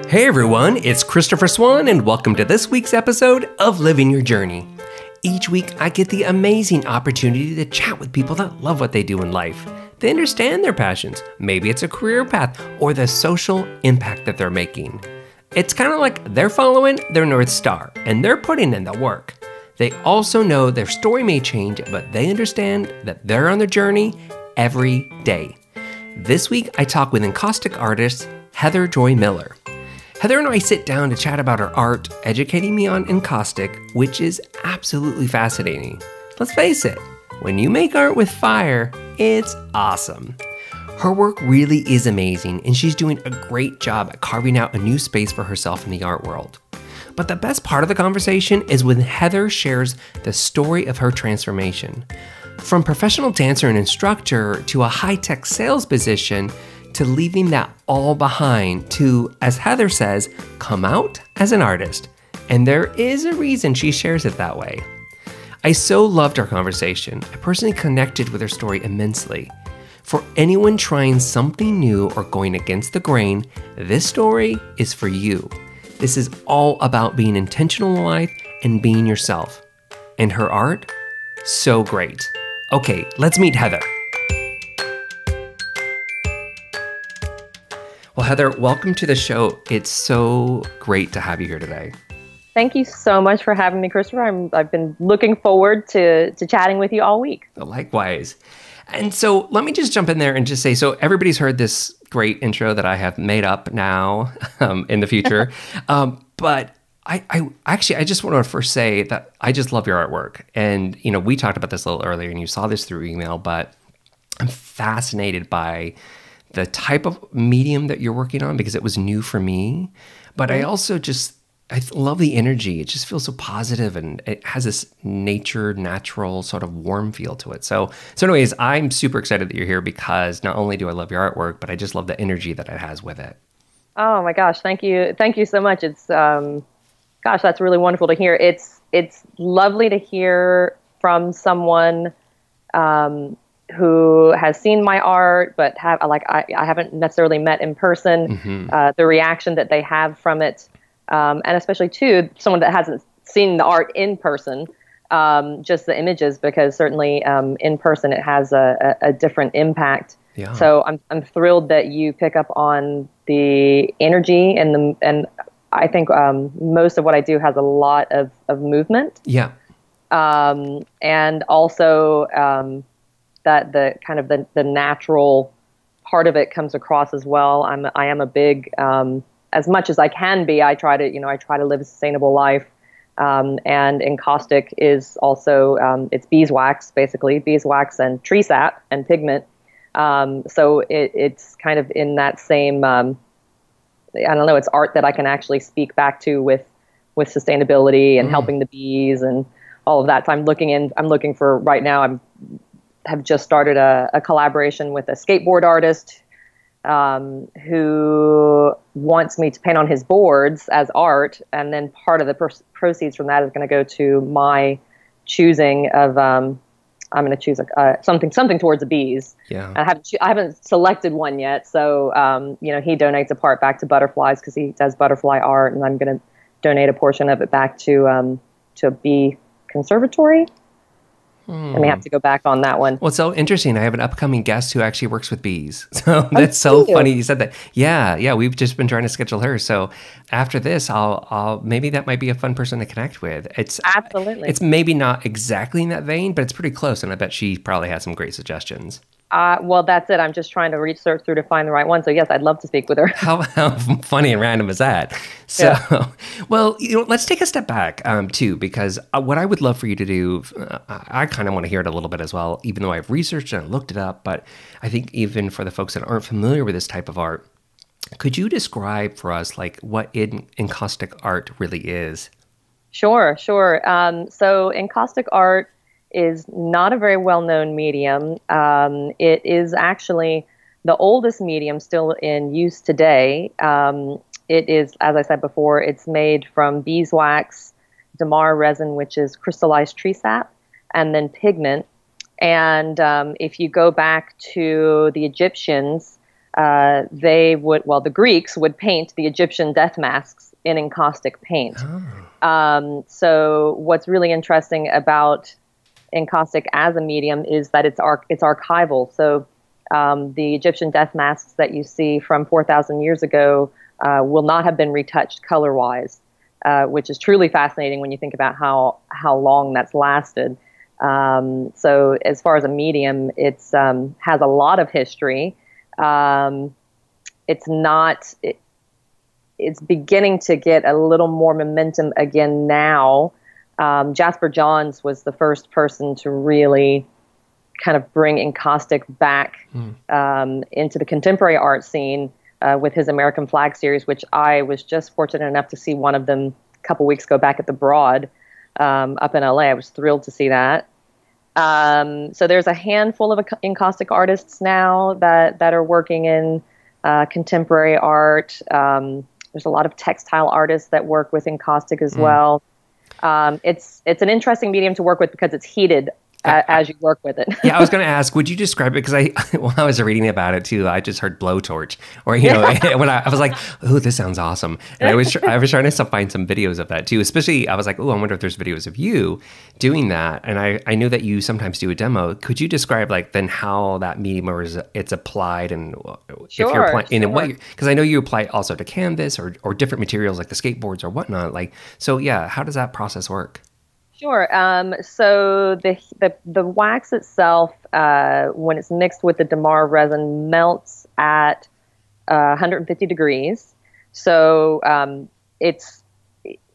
Hey everyone, it's Christopher Swan, and welcome to this week's episode of Living Your Journey. Each week, I get the amazing opportunity to chat with people that love what they do in life. They understand their passions. Maybe it's a career path or the social impact that they're making. It's kind of like they're following their North Star and they're putting in the work. They also know their story may change, but they understand that they're on their journey every day. This week, I talk with encaustic artist Heather Joy Miller. Heather and I sit down to chat about her art, educating me on encaustic, which is absolutely fascinating. Let's face it, when you make art with fire, it's awesome. Her work really is amazing, and she's doing a great job at carving out a new space for herself in the art world. But the best part of the conversation is when Heather shares the story of her transformation. From professional dancer and instructor to a high-tech sales position, to leaving that all behind to, as Heather says, come out as an artist. And there is a reason she shares it that way. I so loved our conversation. I personally connected with her story immensely. For anyone trying something new or going against the grain, this story is for you. This is all about being intentional in life and being yourself. And her art? So great. Okay, let's meet Heather. Well, Heather, welcome to the show. It's so great to have you here today. Thank you so much for having me, Christopher. I've been looking forward to chatting with you all week. Likewise. And so let me just jump in there and just say, so everybody's heard this great intro that I have made up now in the future. But I just want to first say that I just love your artwork. And, you know, we talked about this a little earlier and you saw this through email, but I'm fascinated by the type of medium that you're working on because it was new for me. But I also I love the energy. It just feels so positive and it has this natural sort of warm feel to it. So anyways, I'm super excited that you're here because not only do I love your artwork, but I just love the energy that it has with it. Oh my gosh. Thank you. Thank you so much. It's, gosh, that's really wonderful to hear. It's lovely to hear from someone, who has seen my art, but I haven't necessarily met in person, the reaction that they have from it. And especially too, someone that hasn't seen the art in person, just the images, because certainly in person it has a different impact. Yeah. So I'm thrilled that you pick up on the energy and I think most of what I do has a lot of movement. Yeah. And also that the kind of the natural part of it comes across as well. I am a big, as much as I can be, I try to live a sustainable life. And encaustic is also, it's beeswax, basically beeswax and tree sap and pigment. So it's kind of in that same, I don't know, it's art that I can actually speak back to with sustainability and helping the bees and all of that. So I'm looking for right now, have just started a collaboration with a skateboard artist who wants me to paint on his boards as art, and then part of the proceeds from that is going to go to my choosing of I'm going to choose something towards the bees. Yeah, I haven't selected one yet, so he donates a part back to butterflies because he does butterfly art, and I'm going to donate a portion of it back to a bee conservatory. I may have to go back on that one. Well, it's so interesting. I have an upcoming guest who actually works with bees. So that's so funny you said that. Yeah. We've just been trying to schedule her. So after this, I'll maybe that might be a fun person to connect with. It's absolutely. It's maybe not exactly in that vein, but it's pretty close. And I bet she probably has some great suggestions. Well, that's it. I'm just trying to research through to find the right one. So yes, I'd love to speak with her. How funny and random is that? So, yeah. Well, let's take a step back too, because what I would love for you to do, I kind of want to hear it a little bit as well, even though I've researched and I looked it up. But I think even for the folks that aren't familiar with this type of art, could you describe for us like what encaustic art really is? Sure. So encaustic art is not a very well-known medium. It is actually the oldest medium still in use today. It is, as I said before, it's made from beeswax, damar resin, which is crystallized tree sap, and then pigment. And if you go back to the Egyptians, the Greeks would paint the Egyptian death masks in encaustic paint. So what's really interesting about encaustic as a medium is that it's archival. So the Egyptian death masks that you see from 4,000 years ago will not have been retouched color-wise, which is truly fascinating when you think about how long that's lasted. So as far as a medium, it's has a lot of history. It's beginning to get a little more momentum again now. Jasper Johns was the first person to really kind of bring encaustic back into the contemporary art scene with his American Flag series, which I was just fortunate enough to see one of them a couple weeks ago back at the Broad up in LA. I was thrilled to see that. So there's a handful of encaustic artists now that are working in contemporary art. There's a lot of textile artists that work with encaustic as well. It's an interesting medium to work with because it's heated as you work with it. Yeah, I was going to ask, would you describe it? Because when I was reading about it too, I just heard blowtorch, or when I was like, "Oh, this sounds awesome," and I was trying to find some videos of that too. Especially, I was like, "Oh, I wonder if there's videos of you doing that." And I knew that you sometimes do a demo. Could you describe then how that medium it's applied and if you're applying in what? Because I know you apply it also to canvas or different materials like the skateboards or whatnot. So yeah, how does that process work? Sure. So the wax itself, when it's mixed with the damar resin, melts at 150 degrees. So it's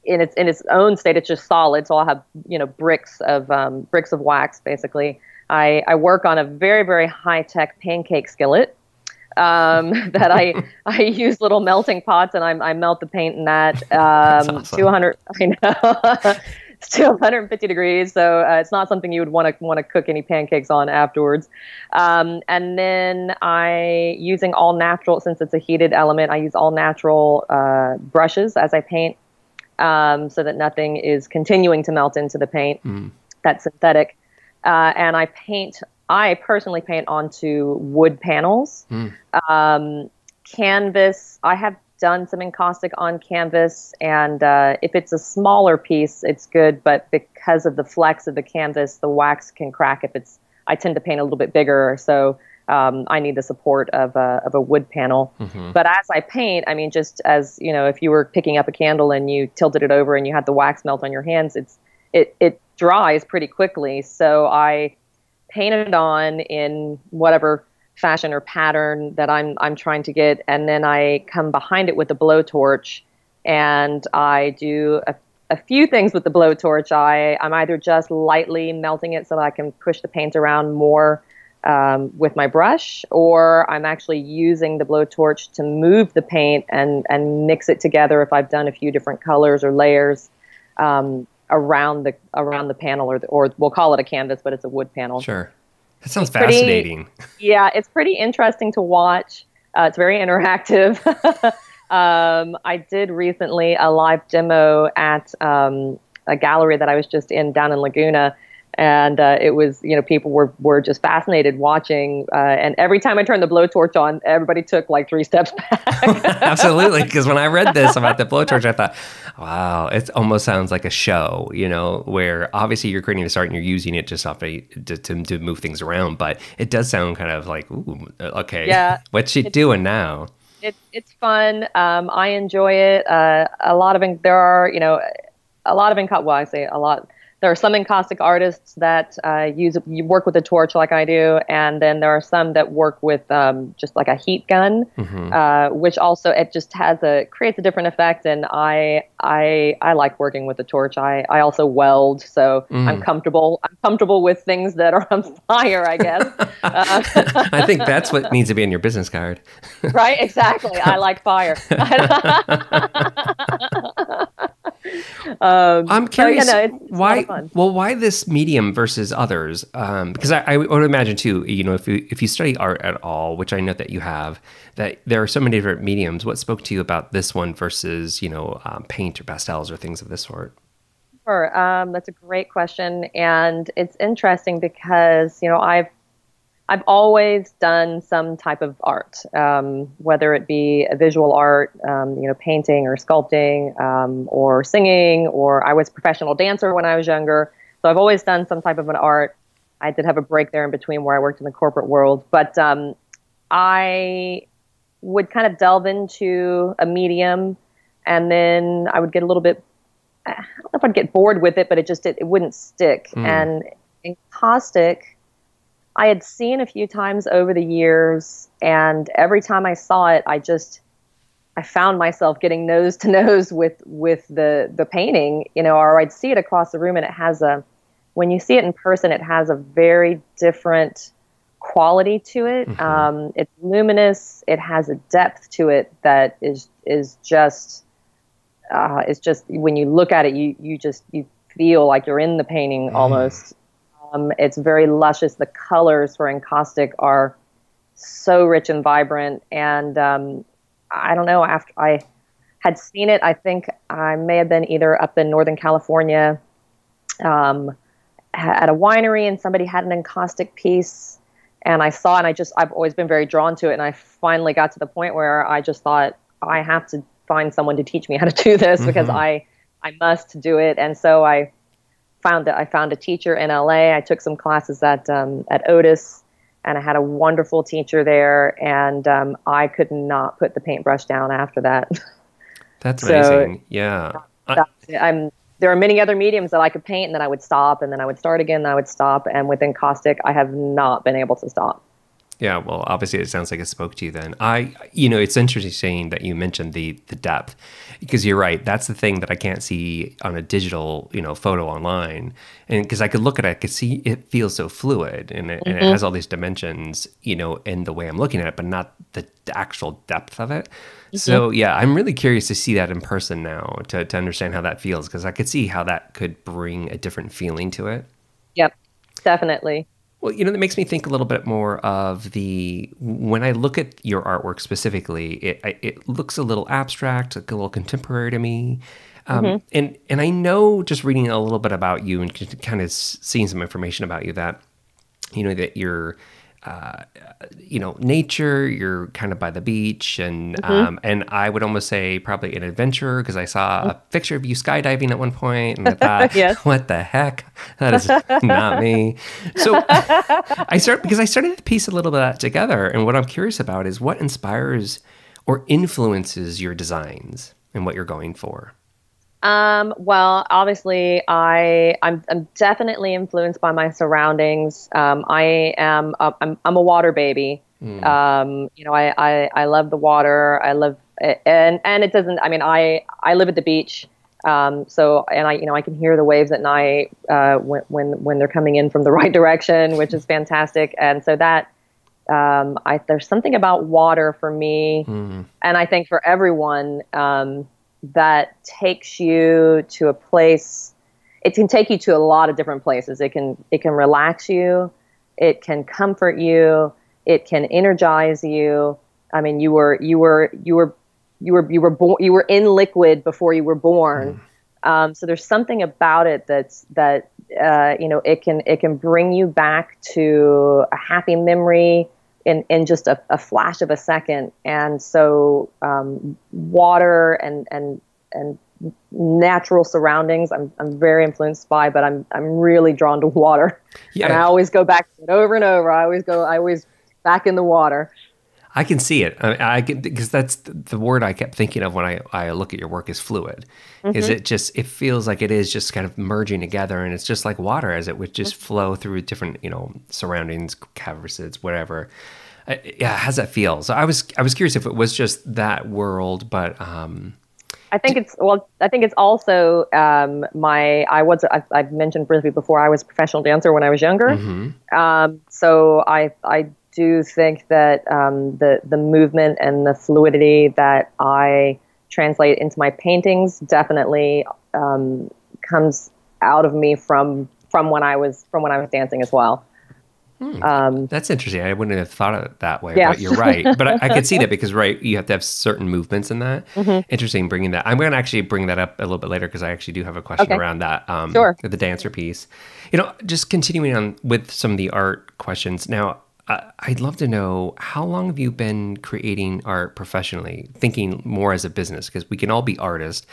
in its own state. It's just solid. So I'll have bricks of wax basically. I work on a very, very high tech pancake skillet that I use little melting pots, and I melt the paint in that. That's awesome. 200. I know. It's still 150 degrees, so it's not something you would want to cook any pancakes on afterwards. And then using all natural, since it's a heated element, I use all natural brushes as I paint, so that nothing is continuing to melt into the paint. That's synthetic. And I personally paint onto wood panels. Canvas, I have done some encaustic on canvas, and if it's a smaller piece, it's good, but because of the flex of the canvas, the wax can crack I tend to paint a little bit bigger, so I need the support of a wood panel. But as I paint, I mean, just as, if you were picking up a candle and you tilted it over and you had the wax melt on your hands, it dries pretty quickly, so I paint it on in whatever fashion or pattern that I'm trying to get, and then I come behind it with a blowtorch, and I do a few things with the blowtorch. I'm either just lightly melting it so that I can push the paint around more with my brush, or I'm actually using the blowtorch to move the paint and mix it together if I've done a few different colors or layers around the panel, or we'll call it a canvas, but it's a wood panel. Sure. That sounds fascinating. It's pretty interesting to watch. It's very interactive. I did recently a live demo at a gallery that I was just in down in Laguna, and it was, people were just fascinated watching. And every time I turned the blowtorch on, everybody took like 3 steps back. Absolutely, because when I read this about the blowtorch, I thought, wow, it almost sounds like a show, where obviously you're creating this art and you're using it just to move things around, but it does sound kind of like, ooh, okay, yeah, what's she doing now? It's fun. I enjoy it. A lot of there are, a lot of well, I say a lot. There are some encaustic artists that you work with a torch like I do, and then there are some that work with just like a heat gun, which also it just creates a different effect. And I like working with the torch. I also weld, so I'm comfortable. I'm comfortable with things that are on fire, I guess. I think that's what needs to be in your business card. Right? Exactly. I like fire. I'm curious, why? Well, why this medium versus others? Because I would imagine too, if you study art at all, which I know that you have, that there are so many different mediums. What spoke to you about this one versus, paint or pastels or things of this sort? Sure. That's a great question, and it's interesting because I've I've always done some type of art, whether it be a visual art, painting or sculpting, or singing, or I was a professional dancer when I was younger. So I've always done some type of an art. I did have a break there in between where I worked in the corporate world, but I would kind of delve into a medium, and then I would get a little bit, I don't know if I'd get bored with it, but it wouldn't stick. And encaustic, I had seen a few times over the years, and every time I saw it, I found myself getting nose to nose with the painting, or I'd see it across the room, and when you see it in person, it has a very different quality to it. It's luminous. It has a depth to it that is just, it's just, when you look at it, you feel like you're in the painting almost. It's very luscious. The colors for encaustic are so rich and vibrant. And I don't know, after I had seen it, I think I may have been either up in Northern California at a winery, and somebody had an encaustic piece. And I saw it, and I've always been very drawn to it. And I finally got to the point where I just thought, I have to find someone to teach me how to do this, because I must do it. And so I found a teacher in LA. I took some classes at Otis, and I had a wonderful teacher there, and I could not put the paintbrush down after that. That's amazing. Yeah. There are many other mediums that I could paint, and then I would stop, and then I would start again, and I would stop. And with encaustic, I have not been able to stop. Yeah, well, obviously it sounds like it spoke to you then. It's interesting that you mentioned the depth, because you're right. That's the thing that I can't see on a digital, photo online. And because I could look at it, I could see it feels so fluid, and it has all these dimensions, in the way I'm looking at it, but not the actual depth of it. So yeah, I'm really curious to see that in person now, to understand how that feels, because I could see how that could bring a different feeling to it. Yep, definitely. Well, that makes me think a little bit more of when I look at your artwork specifically, it looks a little abstract, like a little contemporary to me. And I know, just reading a little bit about you and kind of seeing some information about you, that, that you're, nature, you're kind of by the beach, and I would almost say probably an adventurer, because I saw a picture of you skydiving at one point, and I thought, yes. What the heck? That is not me. So I started to piece a little bit of that together, and what I'm curious about is what inspires or influences your designs and what you're going for. Well, obviously, I'm definitely influenced by my surroundings. I'm a water baby. I love the water. I love it, and it doesn't. I mean, I live at the beach. So I can hear the waves at night when they're coming in from the right direction, which is fantastic. And so that there's something about water for me, and I think for everyone. That takes you to a place. It can take you to a lot of different places. It can relax you. It can comfort you. It can energize you. I mean, you were in liquid before you were born. So there's something about it that it can bring you back to a happy memory in just a flash of a second. And so water and natural surroundings I'm very influenced by, but I'm really drawn to water. Yeah. And I always go back to it over and over. I always back in the water. I can see it. Because that's the word I kept thinking of when I look at your work is fluid. Is it feels like it is just kind of merging together, and it's just like water, as it would just flow through different, surroundings, canvases, whatever. How's that feel? So I was curious if it was just that world, but I think it's also I've mentioned briefly before, I was a professional dancer when I was younger. So I do think that the movement and the fluidity that I translate into my paintings definitely comes out of me from when I was dancing as well. That's interesting. I wouldn't have thought of it that way, but you're right. But I could see that, because, you have to have certain movements in that. Interesting bringing that. I'm going to actually bring that up a little bit later, because I actually do have a question around that, sure. The dancer piece. Just continuing on with some of the art questions. Now, I'd love to know, how long have you been creating art professionally, thinking more as a business? Because we can all be artists,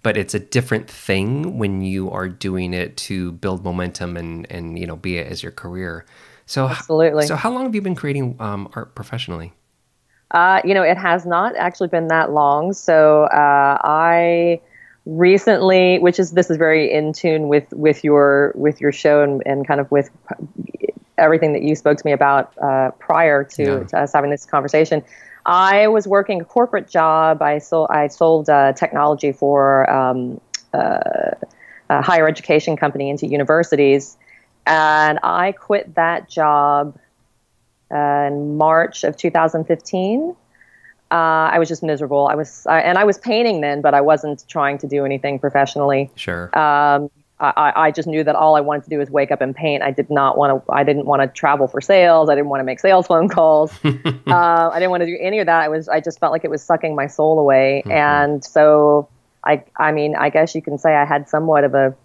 but it's a different thing when you are doing it to build momentum and be it as your career. So, Absolutely. So how long have you been creating art professionally? It has not actually been that long. So I recently, this is very in tune with your show and kind of with everything that you spoke to me about prior to us having this conversation. I was working a corporate job. I sold technology for a higher education company into universities, and I quit that job in March of 2015. I was just miserable. I was painting then, but I wasn't trying to do anything professionally. Sure. I just knew that all I wanted to do was wake up and paint. I didn't want to travel for sales. I didn't want to make sales phone calls. I didn't want to do any of that. I just felt like it was sucking my soul away. Mm-hmm. And so I guess you can say I had somewhat of a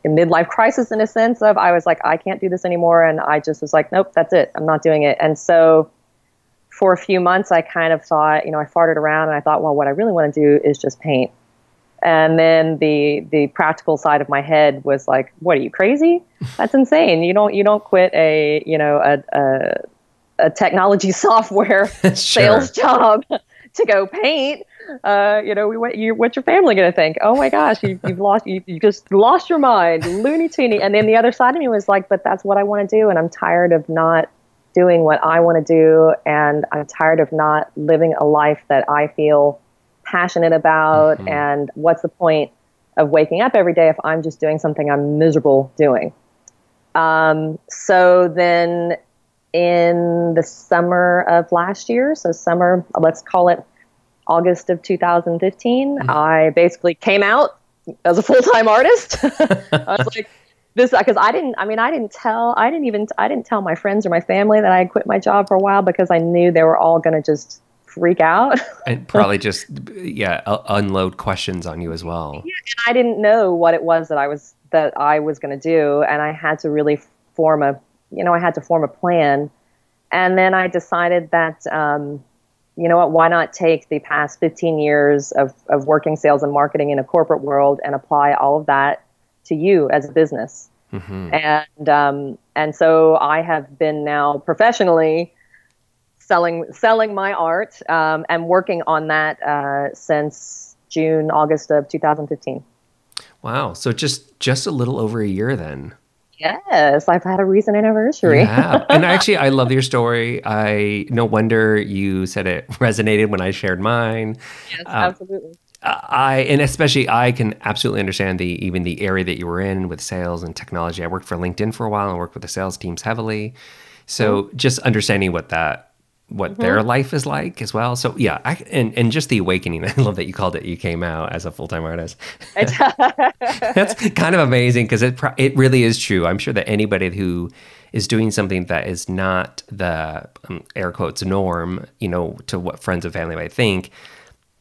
midlife crisis in a sense of, I was like, I can't do this anymore. And I just was like, nope, that's it. I'm not doing it. And so for a few months, I kind of thought, I farted around and I thought, well, what I really want to do is just paint. And then the practical side of my head was like, what, are you crazy? That's insane. You don't quit a technology software sales job to go paint. What's your family going to think? Oh my gosh, you just lost your mind, loony toony. And then the other side of me was like, but that's what I want to do. And I'm tired of not doing what I want to do. And I'm tired of not living a life that I feel passionate about. Mm-hmm. And what's the point of waking up every day if I'm just doing something I'm miserable doing? So then in the summer of last year, let's call it August of 2015, mm-hmm. I basically came out as a full-time artist. I was like, this, because I didn't tell my friends or my family that I had quit my job for a while, because I knew they were all going to just freak out. And probably just, unload questions on you as well. Yeah, and I didn't know what it was that I was going to do. And I had to really form a plan. And then I decided that, why not take the past 15 years of working sales and marketing in a corporate world and apply all of that to you as a business. Mm-hmm. And so I have been now professionally selling my art, and working on that since August of 2015. Wow. So just a little over a year then. Yes, I've had a recent anniversary. Yeah. And actually, I love your story. No wonder you said it resonated when I shared mine. Yes, absolutely. And especially, I can absolutely understand even the area that you were in with sales and technology. I worked for LinkedIn for a while and worked with the sales teams heavily. So mm-hmm. just understanding what mm-hmm. their life is like as well. So yeah, and just the awakening. I love that you called it, you came out as a full-time artist. That's kind of amazing, because it really is true. I'm sure that anybody who is doing something that is not the air quotes norm, to what friends and family might think,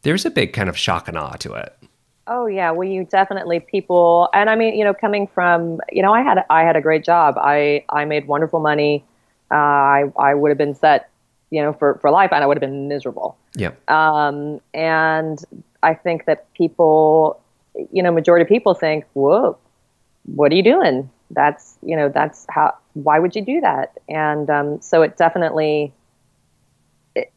there's a big kind of shock and awe to it. Oh yeah, well, you definitely people, and I mean, coming from, I had a great job. I made wonderful money. I would have been set, for life, and I would have been miserable. Yeah. And I think that people, majority of people think, whoa, what are you doing? That's why would you do that? And so it definitely,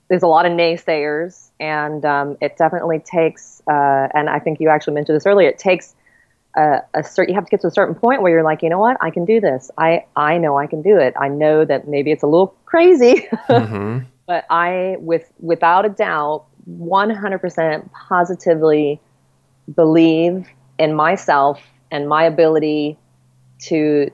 there's a lot of naysayers, and it definitely takes, and I think you actually mentioned this earlier, it takes you have to get to a certain point where you're like, you know what, I can do this. I know I can do it. I know that maybe it's a little crazy, mm-hmm. but I, without a doubt, 100% positively believe in myself and my ability to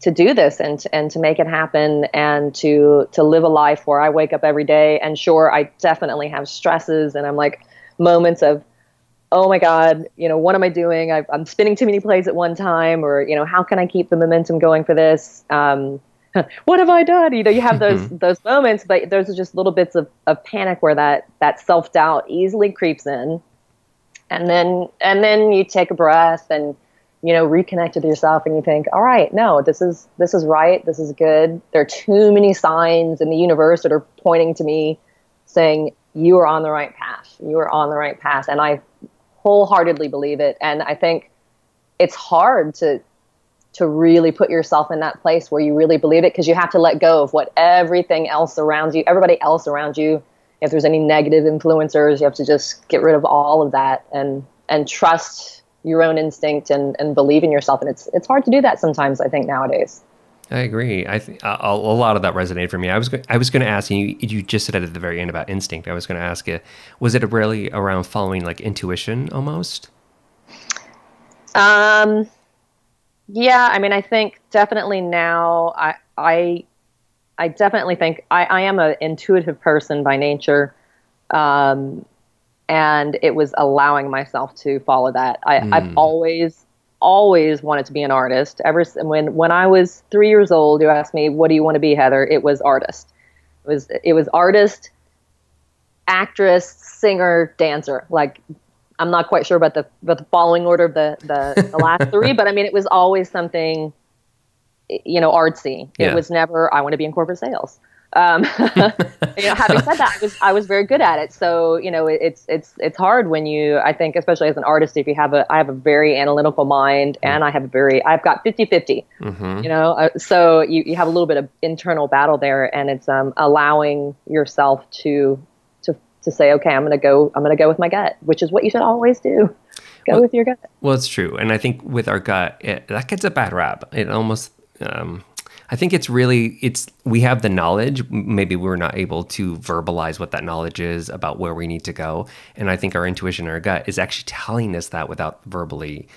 do this and to make it happen, and to live a life where I wake up every day. And sure, I definitely have stresses, and I'm like moments of, oh my God, what am I doing? I'm spinning too many plates at one time, or, how can I keep the momentum going for this? What have I done? You have those moments, but those are just little bits of panic where that self-doubt easily creeps in. And then you take a breath and reconnect with yourself and you think, all right, no, this is right. This is good. There are too many signs in the universe that are pointing to me saying you are on the right path. You are on the right path. And I wholeheartedly believe it. And I think it's hard to really put yourself in that place where you really believe it, because you have to let go of what everybody else around you, if there's any negative influencers, you have to just get rid of all of that and trust your own instinct and believe in yourself. And it's hard to do that sometimes, I think, nowadays. I agree. I think a lot of that resonated for me. I was going to ask you. You just said it at the very end about instinct. I was going to ask you, was it really around following like intuition almost? Yeah. I mean, I think definitely now. I definitely think I am an intuitive person by nature, and it was allowing myself to follow that. I've always wanted to be an artist. When I was 3 years old, you asked me, "What do you want to be, Heather?" It was artist. It was artist, actress, singer, dancer. Like, I'm not quite sure about the following order of the last three, but I mean, it was always something, artsy. It was never, I want to be in corporate sales. Having said that, I was very good at it. So, it's hard when I think, especially as an artist, if I have a very analytical mind, and I've got 50-50, so you have a little bit of internal battle there, and it's, allowing yourself to say, okay, I'm going to go with my gut, which is what you should always do. Go with your gut. Well, it's true. And I think with our gut, that gets a bad rap. It almost, I think we have the knowledge. Maybe we're not able to verbalize what that knowledge is about where we need to go. And I think our intuition, our gut, is actually telling us that without verbally,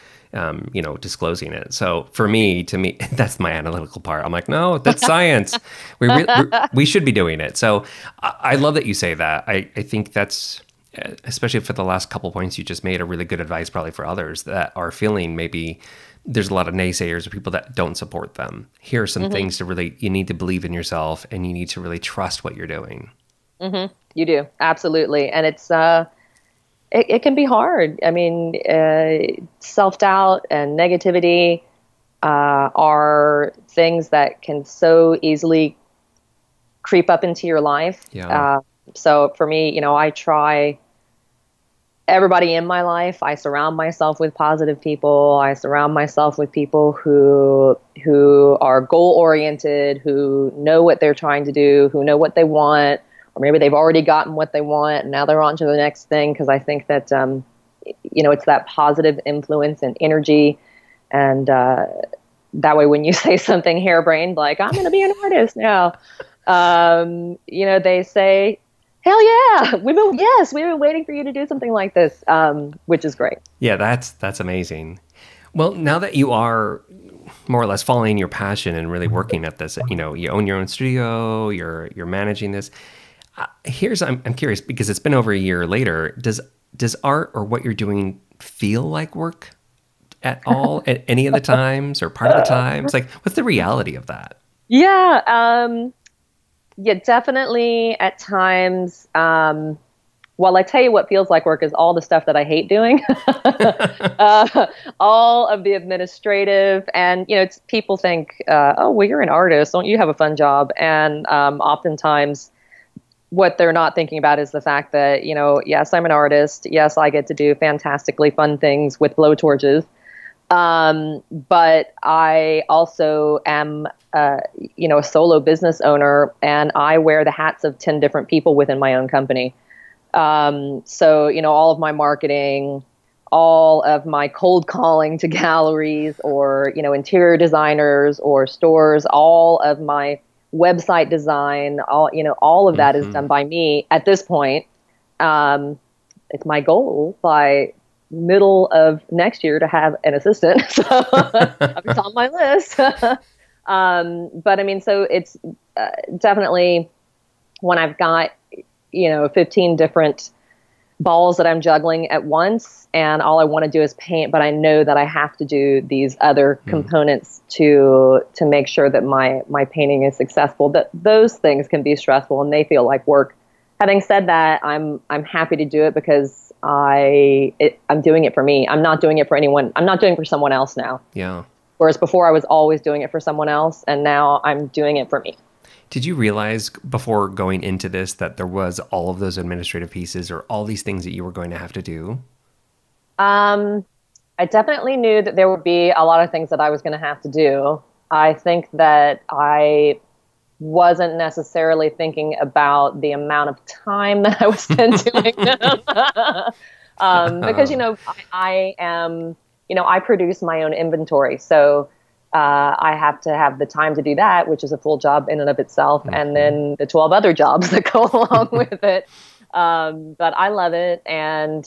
disclosing it. So to me, that's my analytical part. I'm like, no, that's science. We should be doing it. So I love that you say that. I think that's, especially for the last couple points you just made, a really good advice probably for others that are feeling maybe there's a lot of naysayers or people that don't support them. Here are some things you need to believe in yourself, and you need to really trust what you're doing. Mm-hmm. You do. Absolutely. And it's, it can be hard. I mean, self-doubt and negativity are things that can so easily creep up into your life. Yeah. So for me, I try everybody in my life. I surround myself with positive people. I surround myself with people who are goal-oriented, who know what they're trying to do, who know what they want. Or maybe they've already gotten what they want and now they're on to the next thing. Because I think that, it's that positive influence and energy. And that way when you say something harebrained, like, I'm going to be an artist now, they say, hell yeah, we've been waiting for you to do something like this, which is great. Yeah, that's amazing. Well, now that you are more or less following your passion and really working at this, you own your own studio, you're managing this. I'm curious, because it's been over a year later. Does art or what you're doing feel like work at all at any of the times or part of the times? Like, what's the reality of that? Yeah, definitely at times. Well, I tell you what feels like work is all the stuff that I hate doing. All of the administrative, and people think, oh, well, you're an artist, don't you have a fun job? And oftentimes what they're not thinking about is the fact that, yes, I'm an artist. Yes, I get to do fantastically fun things with blowtorches. But I also am, a solo business owner, and I wear the hats of 10 different people within my own company. So, all of my marketing, all of my cold calling to galleries or, interior designers or stores, all of my website design, all of that is done by me at this point. It's my goal by middle of next year to have an assistant. So it's on my list. But I mean, so it's definitely when I've got, 15 different balls that I'm juggling at once, and all I want to do is paint, but I know that I have to do these other components to make sure that my painting is successful. That those things can be stressful and they feel like work Having said that, I'm happy to do it because I'm doing it for me. I'm not doing it for anyone. I'm not doing it for someone else now. Yeah. Whereas before I was always doing it for someone else, and now I'm doing it for me. Did you realize before going into this that there was all of those administrative pieces or all these things that you were going to have to do? I definitely knew that there would be a lot of things that I was going to have to do. I think that I wasn't necessarily thinking about the amount of time that I would spend doing them. Because, I am, I produce my own inventory. So I have to have the time to do that, which is a full job in and of itself. Mm-hmm. And then the 12 other jobs that go along with it. But I love it. And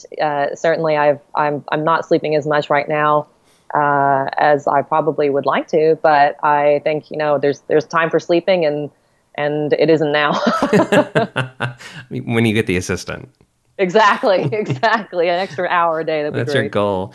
certainly I'm not sleeping as much right now as I probably would like to, but I think, there's time for sleeping and it isn't now. When you get the assistant. Exactly. An extra hour a day. That'd be That's great. your goal.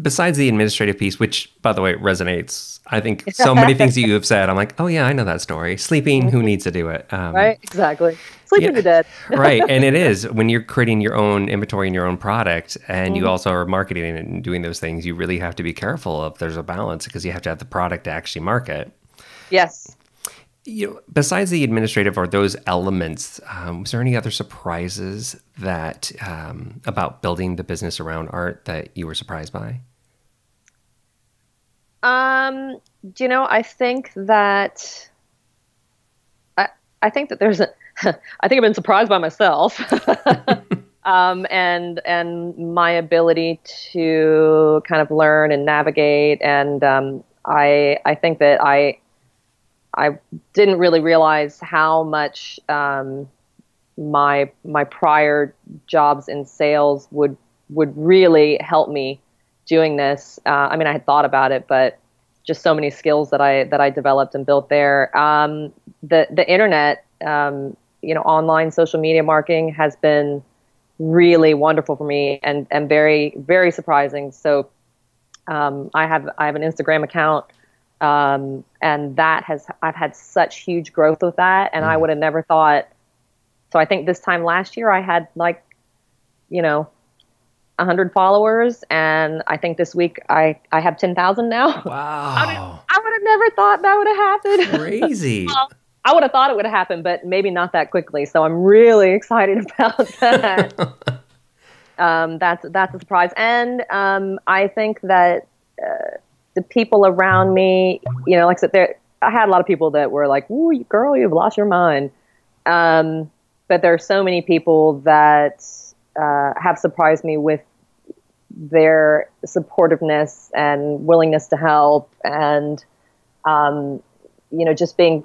Besides the administrative piece, which by the way, resonates, I think so many things that you have said, I'm like, oh yeah, I know that story. Sleeping, who needs to do it? Right. Exactly. Sleeping to death. Right. And it is when you're creating your own inventory and your own product and you also are marketing it and doing those things, you really have to be careful of there's a balance because you have to have the product to actually market. Yes. Besides the administrative or those elements, was there any other surprises that about building the business around art that you were surprised by? I think that I think that there's I think I've been surprised by myself, and my ability to kind of learn and navigate, and I think that I didn't really realize how much my prior jobs in sales would really help me doing this. I mean, I had thought about it, but just so many skills that I developed and built there. The internet, online social media marketing has been really wonderful for me and very, very surprising. So I have an Instagram account. And I've had such huge growth with that. And I would have never thought, so I think this time last year I had 100 followers. And I think this week I have 10,000 now. Wow. I would have never thought that would have happened. Crazy. I would have thought it would have happened, but maybe not that quickly. So I'm really excited about that. That's a surprise. And I think that, the people around me, like I said, I had a lot of people that were like, "Ooh, girl, you've lost your mind." But there are so many people that have surprised me with their supportiveness and willingness to help, and just being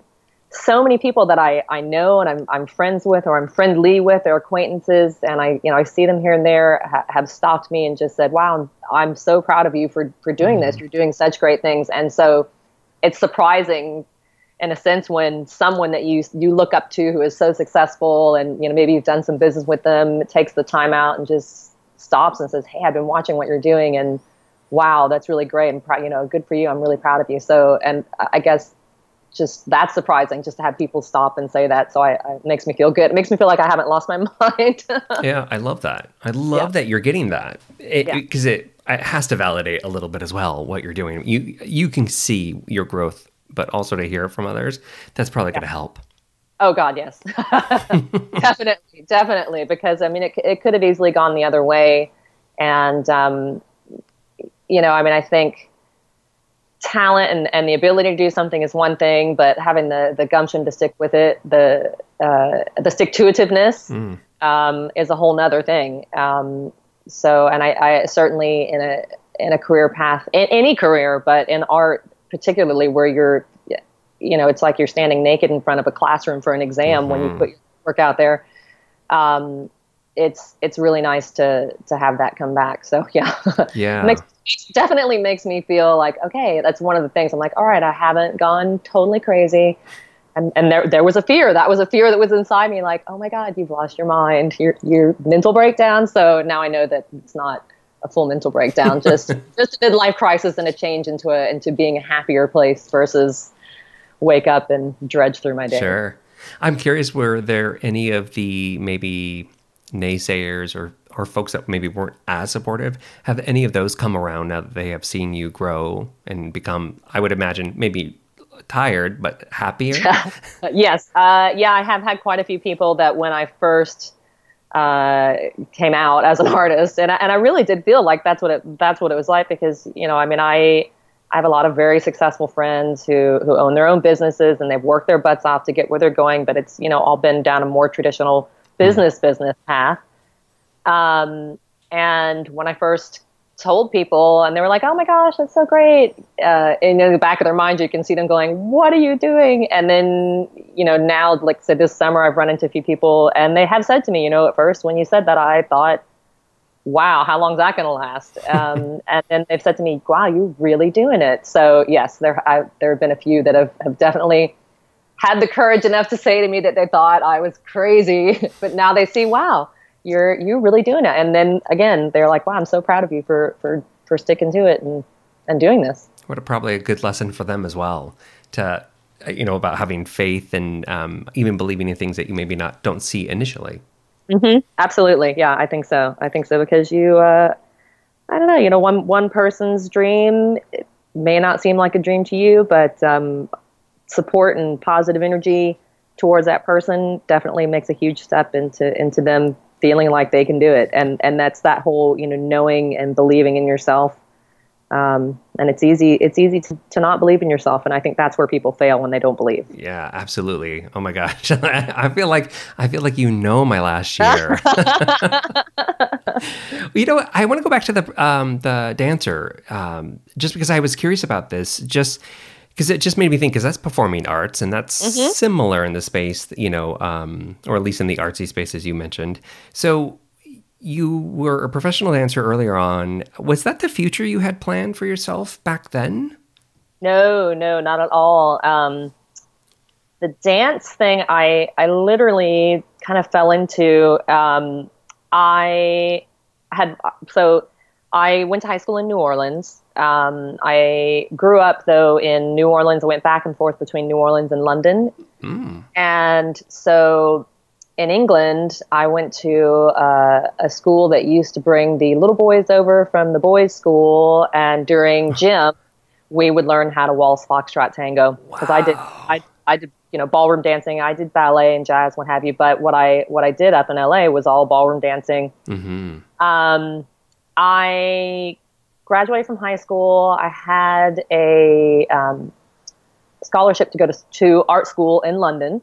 so many people that I know and I'm friends with, or I'm friendly with, or acquaintances, and I see them here and there have stopped me and just said, "Wow, I'm so proud of you for doing this. You're doing such great things." And so it's surprising in a sense when someone that you look up to who is so successful and maybe you've done some business with them, takes the time out and just stops and says, "Hey, I've been watching what you're doing and wow, that's really great and good for you. I'm really proud of you." So, and I guess just that's surprising just to have people stop and say that. So it makes me feel good. It makes me feel like I haven't lost my mind. Yeah, I love that. I love that you're getting that because it has to validate a little bit as well what you're doing. You can see your growth, but also to hear it from others, that's probably going to help. Oh God, yes. Definitely. Because I mean, it could have easily gone the other way. And, I think talent and the ability to do something is one thing, but having the gumption to stick with it, the stick-to-itiveness is a whole nother thing. So, and I certainly in a career path, in any career, but in art particularly, where you're, it's like you're standing naked in front of a classroom for an exam when you put your work out there. It's really nice to have that come back. So yeah. Definitely makes me feel like, okay, that's one of the things I'm like, all right, I haven't gone totally crazy. And there was a fear. That was a fear that was inside me, like, oh my God, you've lost your mind, your mental breakdown. So now I know that it's not a full mental breakdown, just a midlife crisis and a change into being a happier place versus wake up and dredge through my day. Sure. I'm curious, were there any of the maybe naysayers or folks that maybe weren't as supportive? Have any of those come around now that they have seen you grow and become, I would imagine, maybe tired, but happier? Yes. Yeah, I have had quite a few people that when I first came out as an artist, and I really did feel like that's what it was like, because, you know, I mean, I have a lot of very successful friends who own their own businesses, and they've worked their butts off to get where they're going, but it's, you know, all been down a more traditional business path. And when I first told people, and they were like, "Oh my gosh, that's so great," and in the back of their mind, you can see them going, "What are you doing?" And then, you know, now, like I said, this summer, I've run into a few people, and they have said to me, you know, at first when you said that, I thought, wow, how long is that going to last? And then they've said to me, wow, you're really doing it. So yes, there have been a few that have definitely had the courage enough to say to me that they thought I was crazy, but now they see, wow, you're really doing it. And then again, they're like, wow, I'm so proud of you for sticking to it and doing this. What probably a good lesson for them as well, to, you know, about having faith and even believing in things that you maybe don't see initially. Mm-hmm. Absolutely. Yeah, I think so. Because you, I don't know, you know, one person's dream, it may not seem like a dream to you, but support and positive energy towards that person definitely makes a huge step into them feeling like they can do it. And that's that whole, you know, knowing and believing in yourself. And it's easy to not believe in yourself. And I think that's where people fail, when they don't believe. Yeah, absolutely. Oh my gosh. I feel like you know my last year. You know what? I want to go back to the dancer, just because I was curious about this, just because it just made me think, because that's performing arts, and that's similar in the space, you know, or at least in the artsy space, as you mentioned. So you were a professional dancer earlier on. Was that the future you had planned for yourself back then? No, not at all. The dance thing, I literally kind of fell into. I went to high school in New Orleans. I grew up, though, in New Orleans. I went back and forth between New Orleans and London. And so in England, I went to a school that used to bring the little boys over from the boys' school, and during gym, we would learn how to waltz, foxtrot, tango. Because I did, you know, ballroom dancing. I did ballet and jazz, what have you. But what I did up in LA was all ballroom dancing. I graduated from high school. I had a scholarship to go to art school in London,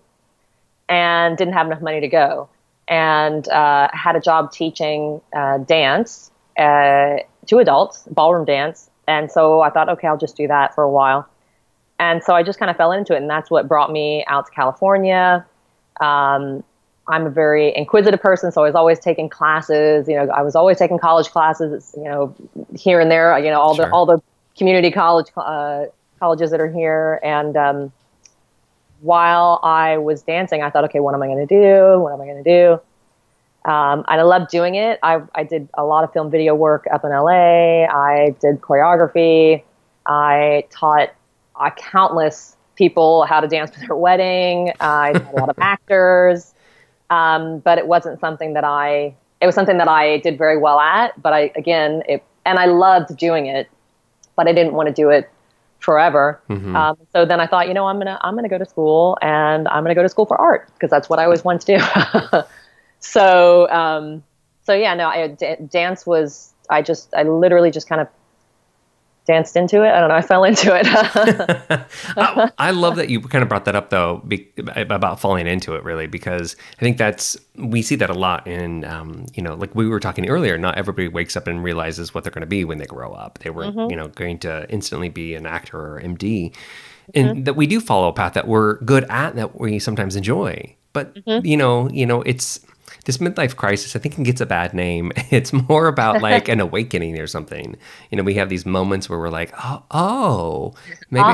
and didn't have enough money to go, and had a job teaching dance to adults, ballroom dance. And so I thought, okay, I'll just do that for a while. And so I just kind of fell into it, and that's what brought me out to California. I'm a very inquisitive person, so I was always taking classes. You know, I was always taking college classes, you know, here and there. You know, all the community colleges that are here. And while I was dancing, I thought, okay, what am I going to do? I loved doing it. I did a lot of film video work up in LA. I did choreography. I taught countless people how to dance for their wedding. I taught a lot of actors. But it wasn't something that it was something that I did very well at, but and I loved doing it, but I didn't want to do it forever. So then I thought, you know, I'm gonna go to school, and I'm gonna go to school for art, because that's what I always wanted to do. So yeah, no, dance was, I literally just kind of danced into it. I don't know. I fell into it. I love that you kind of brought that up, though, about falling into it, really, because I think we see that a lot in, you know, like we were talking earlier, not everybody wakes up and realizes what they're going to be when they grow up. They weren't, you know, going to instantly be an actor or MD. And that we do follow a path that we're good at, that we sometimes enjoy. But, you know, it's this midlife crisis, I think it gets a bad name. It's more about like an awakening or something. You know, we have these moments where we're like, oh, maybe,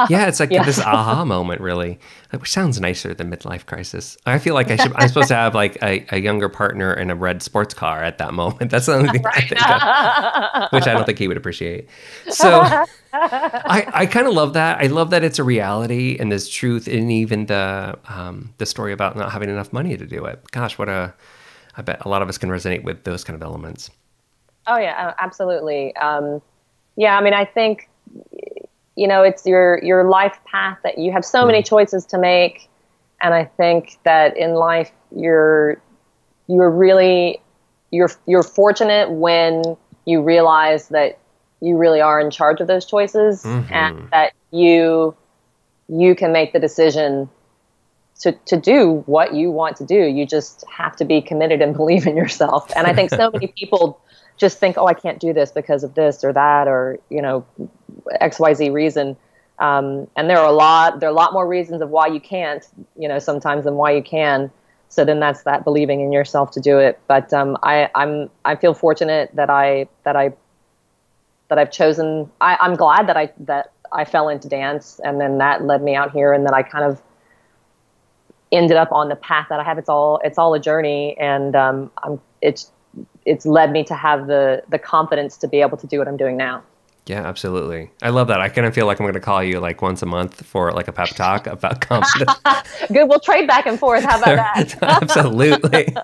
yeah, it's like this aha moment, really, which sounds nicer than midlife crisis. I feel like I'm supposed to have like a younger partner and a red sports car at that moment. That's the only thing I think of, which I don't think he would appreciate. So I kind of love that. I love that it's a reality and there's truth in even the story about not having enough money to do it. Gosh, I bet a lot of us can resonate with those kind of elements. Oh yeah, absolutely. Yeah, I mean, I think, you know, it's your life path that you have so many choices to make. And I think that in life, you're fortunate when you realize that you really are in charge of those choices, and that you can make the decision to do what you want to do. You just have to be committed and believe in yourself. And I think so many people just think, oh, I can't do this because of this or that, or, you know, XYZ reason. And there are a lot more reasons of why you can't, you know, sometimes than why you can. So then that's that believing in yourself to do it. But I feel fortunate that I've chosen. I'm glad that I fell into dance, and then that led me out here, and that I kind of ended up on the path that I have. It's all a journey, and it's led me to have the confidence to be able to do what I'm doing now. Yeah, absolutely. I love that. I kind of feel like I'm going to call you like once a month for like a pep talk about confidence. Good. We'll trade back and forth. How about that? Absolutely.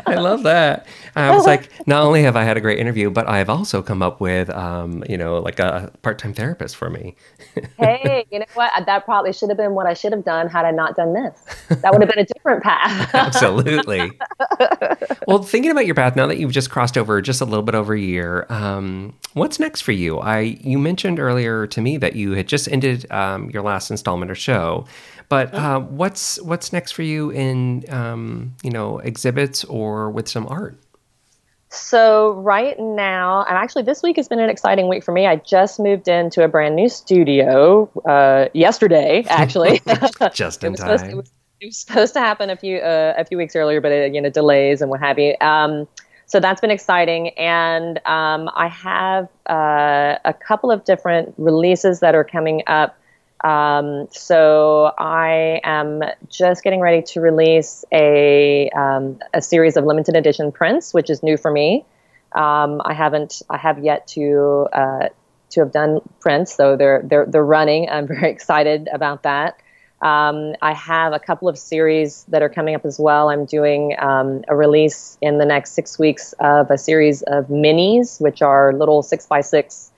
I love that. I was like, not only have I had a great interview, but I've also come up with, you know, like a part-time therapist for me. Hey, you know what? That probably should have been what I should have done had I not done this. That would have been a different path. Absolutely. Well, thinking about your path, now that you've just crossed over just a little bit over a year, what's next for you? You mentioned earlier to me that you had just ended your last installment or show, but what's next for you in you know, exhibits or with some art? So right now, and actually this week has been an exciting week for me. I just moved into a brand new studio yesterday, actually. Just in time. It was supposed to happen a few weeks earlier, but you know, delays and what have you. So that's been exciting, and I have a couple of different releases that are coming up. So I am just getting ready to release a series of limited edition prints, which is new for me. I have yet to have done prints, so they're running. I'm very excited about that. I have a couple of series that are coming up as well. I'm doing a release in the next 6 weeks of a series of minis, which are little 6x6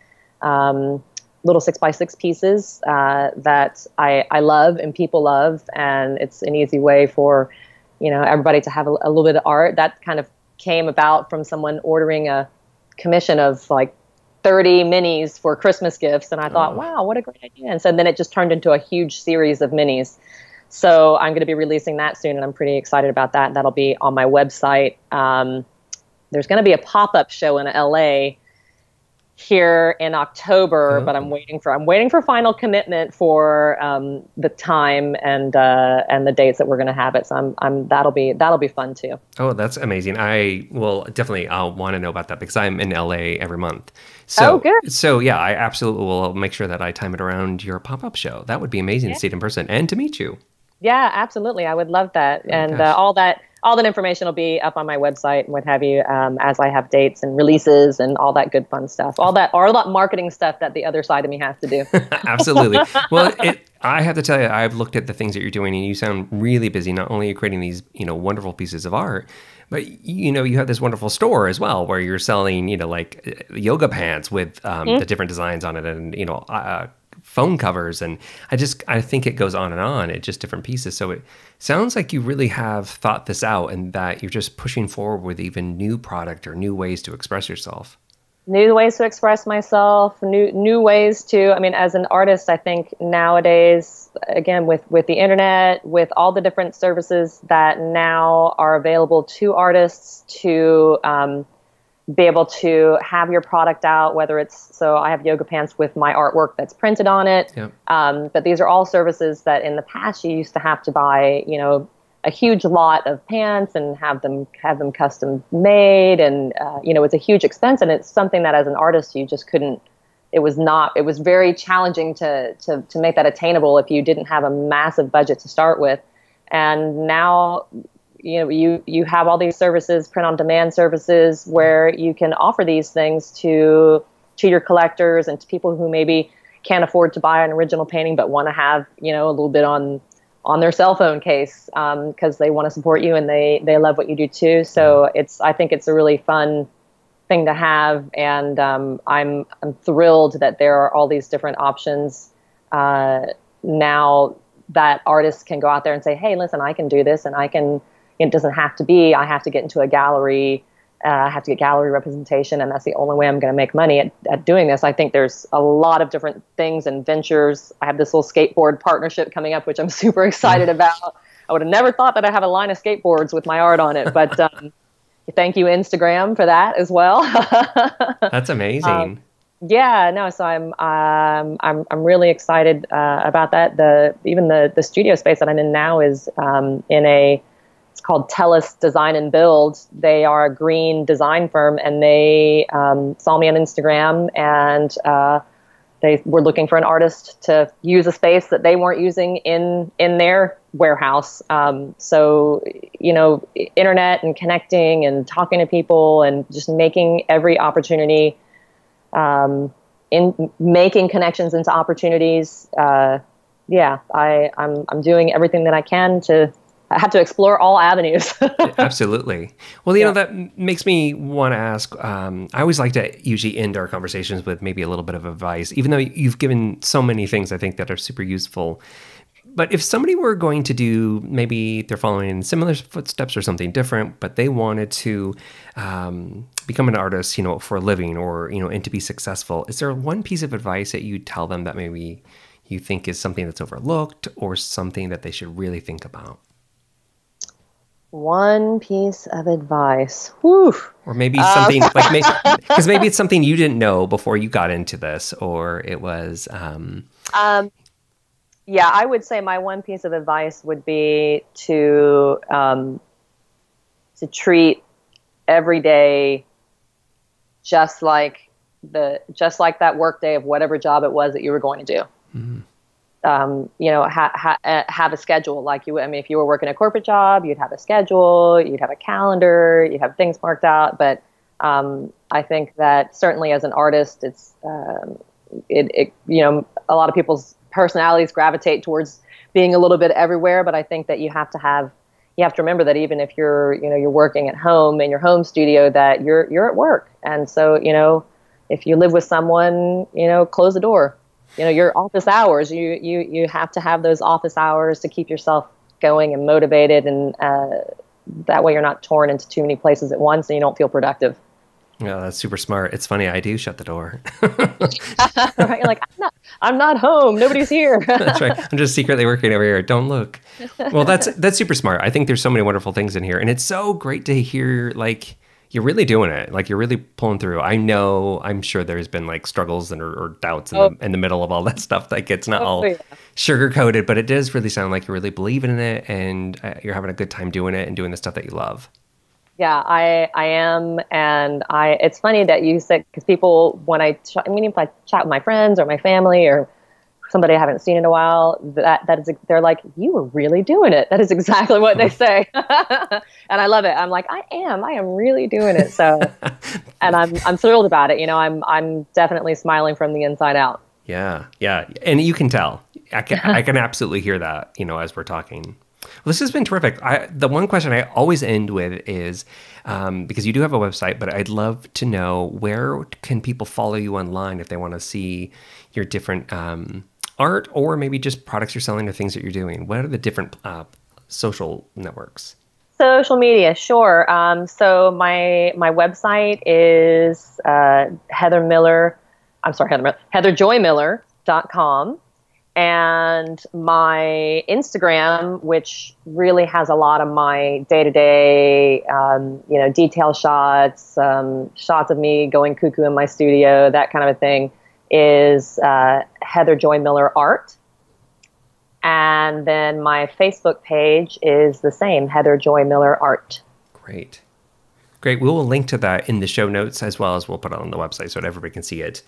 pieces that I love and people love, and it's an easy way for, you know, everybody to have a little bit of art. That kind of came about from someone ordering a commission of like 30 minis for Christmas gifts, and I thought, wow, what a great idea. And so then it just turned into a huge series of minis. So I'm going to be releasing that soon, and I'm pretty excited about that. That'll be on my website. There's going to be a pop-up show in LA here in October, but I'm waiting for final commitment for the time and the dates that we're going to have it. So that'll be fun too. Oh, that's amazing. I'll want to know about that because I'm in LA every month. So, good. So yeah, I absolutely will make sure that I time it around your pop-up show. That would be amazing to see it in person and to meet you. Yeah, absolutely. I would love that. And all that information will be up on my website and what have you, as I have dates and releases and all that good fun stuff. All that marketing stuff that the other side of me has to do. Absolutely. Well, I have to tell you, I've looked at the things that you're doing, and you sound really busy. Not only are you creating these, you know, wonderful pieces of art, but you know, you have this wonderful store as well where you're selling, you know, like yoga pants with the different designs on it, and you know, phone covers, and I think it goes on and on. It's just different pieces. So it sounds like you really have thought this out, and that you're just pushing forward with even new product or new ways to express yourself. New ways to express myself, new ways to, I mean, as an artist, I think nowadays, again, with the internet, with all the different services that now are available to artists to be able to have your product out, whether it's, so I have yoga pants with my artwork that's printed on it. Yep. But these are all services that in the past you used to have to buy, you know, a huge lot of pants and have them custom made, and it's a huge expense, and it's something that as an artist you just couldn't. It was very challenging to make that attainable if you didn't have a massive budget to start with. And now, you have all these services, print on demand services, where you can offer these things to your collectors and to people who maybe can't afford to buy an original painting but want to have, a little bit on their cell phone case, because they want to support you and they love what you do too. So I think it's a really fun thing to have, and I'm thrilled that there are all these different options now that artists can go out there and say, hey, listen, I can do this, and it doesn't have to be, I have to get into a gallery, I have to get gallery representation, and that's the only way I'm going to make money at doing this. I think there's a lot of different things and ventures. I have this little skateboard partnership coming up, which I'm super excited about. I would have never thought that I have a line of skateboards with my art on it, but thank you, Instagram, for that as well. That's amazing. So I'm really excited about that. Even the studio space that I'm in now is it's called Tellus Design and Build. They are a green design firm, and they saw me on Instagram, and they were looking for an artist to use a space that they weren't using in their warehouse. So, internet and connecting and talking to people and just making every opportunity, in making connections into opportunities. I'm doing everything that I can I have to explore all avenues. Absolutely. Well, that makes me want to ask, I always like to usually end our conversations with maybe a little bit of advice, even though you've given so many things I think that are super useful. But if somebody were going to do, maybe they're following in similar footsteps or something different, but they wanted to become an artist, for a living, or, and to be successful, is there one piece of advice that you tell them that maybe you think is something that's overlooked or something that they should really think about? One piece of advice. Whew. Or maybe something because maybe it's something you didn't know before you got into this, or it was. I would say my one piece of advice would be to treat every day just like that work day of whatever job it was that you were going to do. Mm-hmm. Have a schedule like you would. I mean, if you were working a corporate job, you'd have a schedule, you'd have a calendar, you'd have things marked out. But I think that certainly as an artist, it's a lot of people's personalities gravitate towards being a little bit everywhere. But I think that you have to remember that even if you're working at home in your home studio, that you're at work. And so, if you live with someone, close the door. Your office hours, you have to have those office hours to keep yourself going and motivated, and that way you're not torn into too many places at once and you don't feel productive. Yeah, that's super smart. It's funny, I do shut the door. Right? You're like, I'm not home. Nobody's here. That's right. I'm just secretly working over here. Don't look. Well, that's super smart. I think there's so many wonderful things in here, and it's so great to hear, like, you're really doing it. Like, you're really pulling through. I'm sure there's been like struggles or doubts in the middle of all that stuff. Like, it's not all sugar coated, but it does really sound like you're really believing in it, and you're having a good time doing it and doing the stuff that you love. Yeah, I am. And it's funny that you said, because people, if I chat with my friends or my family or somebody I haven't seen in a while, they're like, you were really doing it. That is exactly what they say. And I love it. I'm like, I am really doing it. So, and I'm thrilled about it. I'm definitely smiling from the inside out. Yeah. Yeah. And you can tell, I can absolutely hear that, as we're talking. Well, this has been terrific. The one question I always end with is, because you do have a website, but I'd love to know, where can people follow you online if they want to see your different art, or maybe just products you're selling or things that you're doing? What are the different social networks? Social media, sure. So my website is heatherjoymiller.com. And my Instagram, which really has a lot of my day-to-day, detail shots, shots of me going cuckoo in my studio, that kind of a thing, is Heather Joy Miller Art. And then my Facebook page is the same, Heather Joy Miller Art. Great. Great. We will link to that in the show notes as well as we'll put it on the website so that everybody can see it.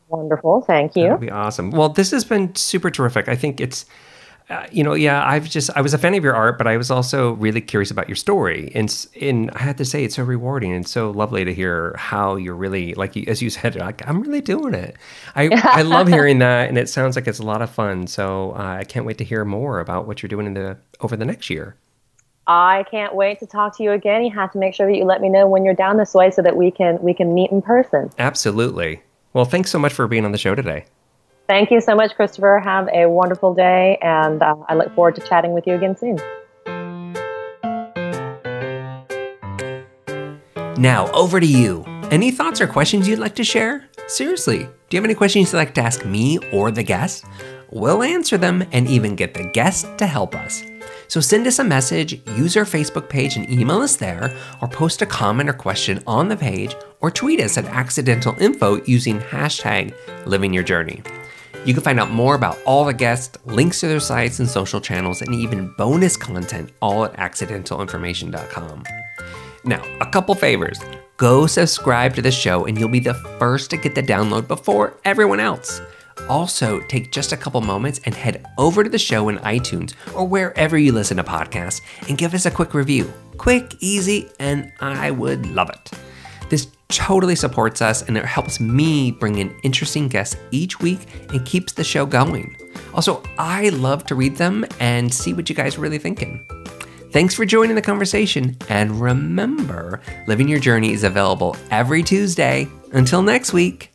Wonderful. Thank you. That would be awesome. Well, this has been super terrific. I think it's, I was a fan of your art, but I was also really curious about your story. And I had to say, it's so rewarding and so lovely to hear how you're really, as you said, like, I'm really doing it. I love hearing that. And it sounds like it's a lot of fun. So I can't wait to hear more about what you're doing over the next year. I can't wait to talk to you again. You have to make sure that you let me know when you're down this way so that we can meet in person. Absolutely. Well, thanks so much for being on the show today. Thank you so much, Christopher. Have a wonderful day, and I look forward to chatting with you again soon. Now, over to you. Any thoughts or questions you'd like to share? Seriously, do you have any questions you'd like to ask me or the guest? We'll answer them and even get the guest to help us. So send us a message, use our Facebook page and email us there, or post a comment or question on the page, or tweet us at accidentalinfo using hashtag #livingyourjourney. You can find out more about all the guests, links to their sites and social channels, and even bonus content all at accidentalinformation.com. Now, a couple favors. Go subscribe to the show and you'll be the first to get the download before everyone else. Also, take just a couple moments and head over to the show in iTunes or wherever you listen to podcasts and give us a quick review. Quick, easy, and I would love it. This totally supports us and it helps me bring in interesting guests each week and keeps the show going. Also, I love to read them and see what you guys are really thinking. Thanks for joining the conversation, and remember, Living Your Journey is available every Tuesday. Until next week.